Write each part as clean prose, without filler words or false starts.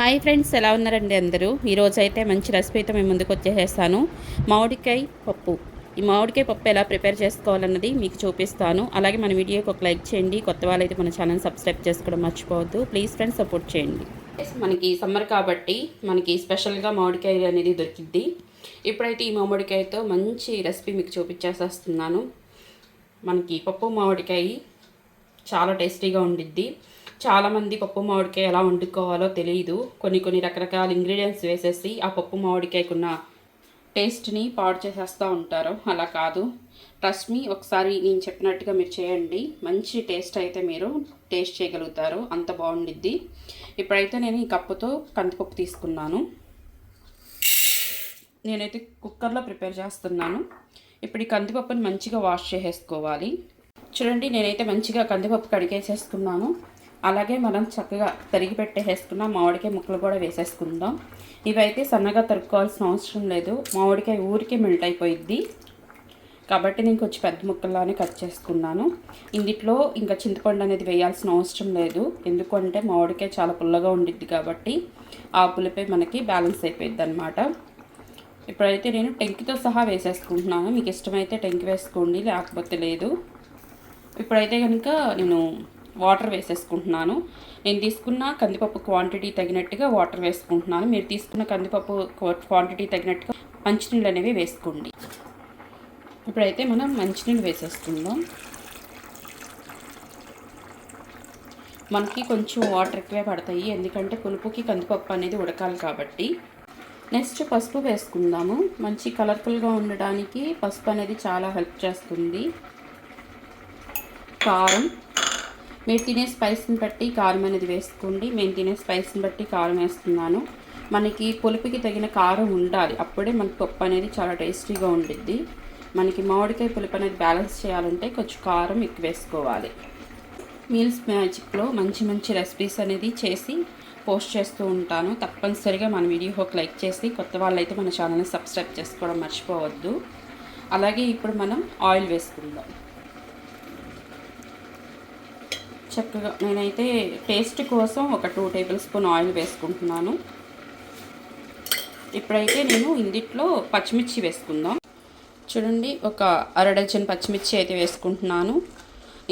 Hi friends, ఎలా ఉన్నారండి అందరూ? ఈరోజు అయితే మంచి రెసిపీతో మేము ముందుకు వచ్చేసేస్తాను. మామిడికాయ పప్పు. ఈ మామిడికాయ పప్పు ఎలా ప్రిపేర్ చేసుకోవాలన్నది మీకు చూపిస్తాను. అలాగే మన వీడియోకి ఒక లైక్ చేయండి. కొత్త వాళ్ళైతే మన ఛానల్ సబ్స్క్రైబ్ చేసుకోవడం మర్చిపోవద్దు. ప్లీజ్ ఫ్రెండ్స్, సపోర్ట్ చేయండి. మనకి సమ్మర్ కాబట్టి మనకి స్పెషల్గా మామిడికాయ అనేది దొరికిద్ది. ఇప్పుడైతే ఈ మామిడికాయతో మంచి రెసిపీ మీకు చూపించేసేస్తున్నాను. మనకి పప్పు మామిడికాయ చాలా టేస్టీగా ఉండిద్ది. చాలామంది పప్పు మామిడికాయ ఎలా వండుకోవాలో తెలియదు. కొన్ని రకరకాల ఇంగ్రీడియంట్స్ వేసేసి ఆ పప్పు మామిడికాయకున్న టేస్ట్ని పాడు చేసేస్తూ ఉంటారు. అలా కాదు, ట్రస్ట్ మీ, ఒకసారి నేను చెప్పినట్టుగా మీరు చేయండి. మంచి టేస్ట్ అయితే మీరు టేస్ట్ చేయగలుగుతారు. అంత బాగుండిద్ది. ఇప్పుడైతే నేను ఈ కప్పుతో కందిపప్పు తీసుకున్నాను. నేనైతే కుక్కర్లో ప్రిపేర్ చేస్తున్నాను. ఇప్పుడు ఈ కందిపప్పుని మంచిగా వాష్ చేసేసుకోవాలి. చూడండి, నేనైతే మంచిగా కందిపప్పు కడిగేసేసుకున్నాను. అలాగే మనం చక్కగా తరిగి పెట్టేసుకున్న మామిడికాయ ముక్కలు కూడా వేసేసుకుందాం. ఇవైతే సన్నగా తరుక్కోవాల్సిన అవసరం లేదు. మామిడికాయ ఊరికే మెల్ట్ అయిపోయిద్ది కాబట్టి నేను కొంచెం పెద్ద ముక్కల్లానే కట్ చేసుకున్నాను. ఇందులో ఇంకా చింతపండు అనేది వేయాల్సిన అవసరం లేదు. ఎందుకంటే మామిడికాయ చాలా పుల్లగా ఉండిద్ది కాబట్టి ఆ పులిపై మనకి బ్యాలెన్స్ అయిపోయిద్ది అనమాట. ఇప్పుడైతే నేను టెంకితో సహా వేసేసుకుంటున్నాను. మీకు ఇష్టమైతే టెంకి వేసుకోండి, లేకపోతే లేదు. ఇప్పుడైతే కనుక నేను వాటర్ వేసేసుకుంటున్నాను. నేను తీసుకున్న కందిపప్పు క్వాంటిటీ తగినట్టుగా వాటర్ వేసుకుంటున్నాను. మీరు తీసుకున్న కందిపప్పు క్వాంటిటీ తగినట్టుగా మంచినీళ్ళు అనేవి వేసుకోండి. ఇప్పుడైతే మనం మంచినీళ్ళు వేసేసుకుందాం. మనకి కొంచెం వాటర్ ఎక్కువే పడతాయి, ఎందుకంటే పులుపుకి కందిపప్పు అనేది ఉడకాలి కాబట్టి. నెక్స్ట్ పసుపు వేసుకుందాము. మంచి కలర్ఫుల్గా ఉండడానికి పసుపు అనేది చాలా హెల్ప్ చేస్తుంది. కారం, మీరు తినే స్పైస్ని బట్టి కారం అనేది వేసుకోండి. నేను తినే స్పైస్ని బట్టి కారం వేస్తున్నాను. మనకి పులుపుకి తగిన కారం ఉండాలి, అప్పుడే మనకి పప్పు అనేది చాలా టేస్టీగా ఉండిద్ది. మనకి మామిడికాయ పులుపు అనేది బ్యాలెన్స్ చేయాలంటే కొంచెం కారం ఎక్కువ వేసుకోవాలి. మీల్స్ మ్యాజిక్లో మంచి రెసిపీస్ అనేది చేసి పోస్ట్ చేస్తూ ఉంటాను. తప్పనిసరిగా మన వీడియోకి ఒక లైక్ చేసి కొత్త వాళ్ళైతే మన ఛానల్ని సబ్స్క్రైబ్ చేసుకోవడం మర్చిపోవద్దు. అలాగే ఇప్పుడు మనం ఆయిల్ వేసుకుందాం. చక్కగా నేనైతే టేస్ట్ కోసం ఒక 2 టేబుల్ స్పూన్ ఆయిల్ వేసుకుంటున్నాను. ఇప్పుడైతే నేను ఇందులో పచ్చిమిర్చి వేసుకుందాం. చూడండి, ఒక అర డజన్ పచ్చిమిర్చి అయితే వేసుకుంటున్నాను.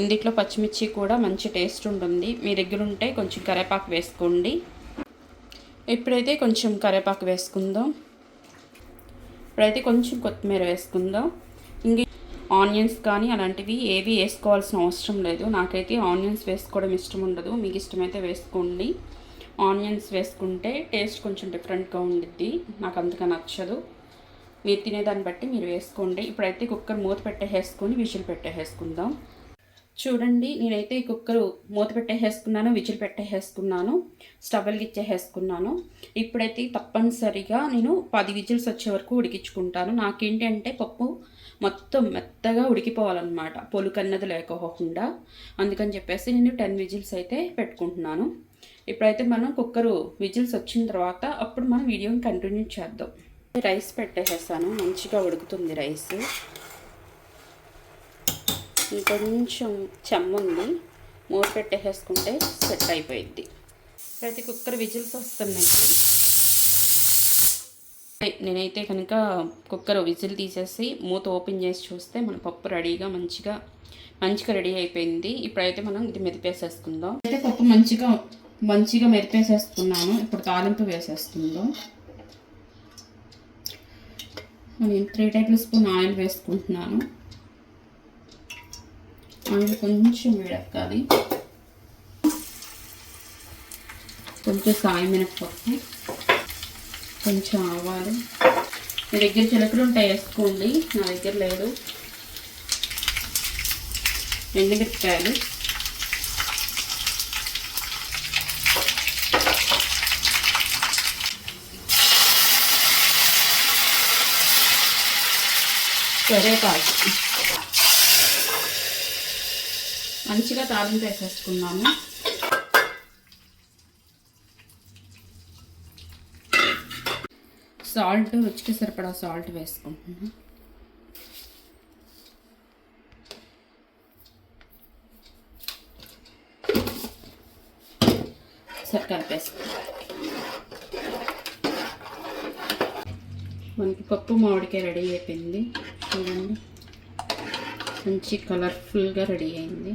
ఇందులో పచ్చిమిర్చి కూడా మంచి టేస్ట్ ఉంటుంది. మీ దగ్గర ఉంటే కొంచెం కరివేపాకు వేసుకోండి. ఇప్పుడైతే కొంచెం కరివేపాకు వేసుకుందాం. ఇప్పుడైతే కొంచెం కొత్తిమీర వేసుకుందాం. ఇంక ఆనియన్స్ కానీ అలాంటివి ఏవి వేసుకోవాల్సిన అవసరం లేదు. నాకైతే ఆనియన్స్ వేసుకోవడం ఇష్టం ఉండదు. మీకు ఇష్టమైతే వేసుకోండి. ఆనియన్స్ వేసుకుంటే టేస్ట్ కొంచెం డిఫరెంట్గా ఉండిద్ది. నాకు అంతగా నచ్చదు. మీరు తినేదాన్ని బట్టి మీరు వేసుకోండి. ఇప్పుడైతే కుక్కర్ మూత పెట్టేసుకొని విజిల్ పెట్టేసుకుందాం. చూడండి, నేనైతే ఈ కుక్కరు మూత పెట్టేసుకున్నాను, విజిల్ పెట్టేసుకున్నాను, స్టవ్ వెలిగించేసుకున్నాను. ఇప్పుడైతే తప్పనిసరిగా నేను 10 విజిల్స్ వచ్చే వరకు ఉడికించుకుంటాను. నాకేంటంటే పప్పు మొత్తం మెత్తగా ఉడికిపోవాలన్నమాట, పొలుకన్నది లేకపోకుండా. అందుకని చెప్పేసి నేను 10 విజిల్స్ అయితే పెట్టుకుంటున్నాను. ఇప్పుడైతే మనం కుక్కరు విజిల్స్ వచ్చిన తర్వాత అప్పుడు మనం వీడియోని కంటిన్యూ చేద్దాం. రైస్ పెట్టేసాను, మంచిగా ఉడుకుతుంది రైస్. ఇంకొంచెం చెమ్ముంది, మూత పెట్టేసుకుంటే సెట్ అయిపోయిద్ది. ప్రతి కుక్కర్ విజిల్స్ వస్తున్నాయి. నేనైతే కనుక కుక్కర్ విజిల్ తీసేసి మూత ఓపెన్ చేసి చూస్తే మన పప్పు రెడీగా మంచిగా రెడీ అయిపోయింది. ఇప్పుడైతే మనం ఇది మెదిపేసేసుకుందాం. అయితే పప్పు మంచిగా మెదిపేసేసుకున్నాను. ఇప్పుడు తాలింపు వేసేసుకుందాం. నేను 3 టేబుల్ స్పూన్ ఆయిల్ వేసుకుంటున్నాను. ఆయిల్ కొంచెం వేడెక్కాలి. కొంచెం సాయి మినపప్పు, కొంచెం ఆవాలు. మీ దగ్గర చిలకలు ఉంటాయి వేసుకోండి, నా దగ్గర లేదు. ఎండుమిరపకాయలు, కరివేపాకు. మంచిగా తాలింపు వేసేసుకున్నాము. సాల్ట్, రుచికి సరిపడా సాల్ట్ వేసుకుంటున్నాను. ఒకసారి కలిపేసుకుంటాం. మనకి పప్పు మామిడికాయ రెడీ అయిపోయింది చూడండి, మంచి కలర్ఫుల్గా రెడీ అయింది.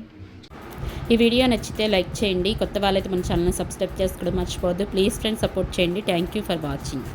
ఈ వీడియో నచ్చితే లైక్ చేయండి. కొత్త వాళ్ళైతే మన ఛానల్ని సబ్స్క్రైబ్ చేసుకోవడం మర్చిపోవద్దు. ప్లీజ్ ఫ్రెండ్స్ సపోర్ట్ చేయండి. Thank you for watching.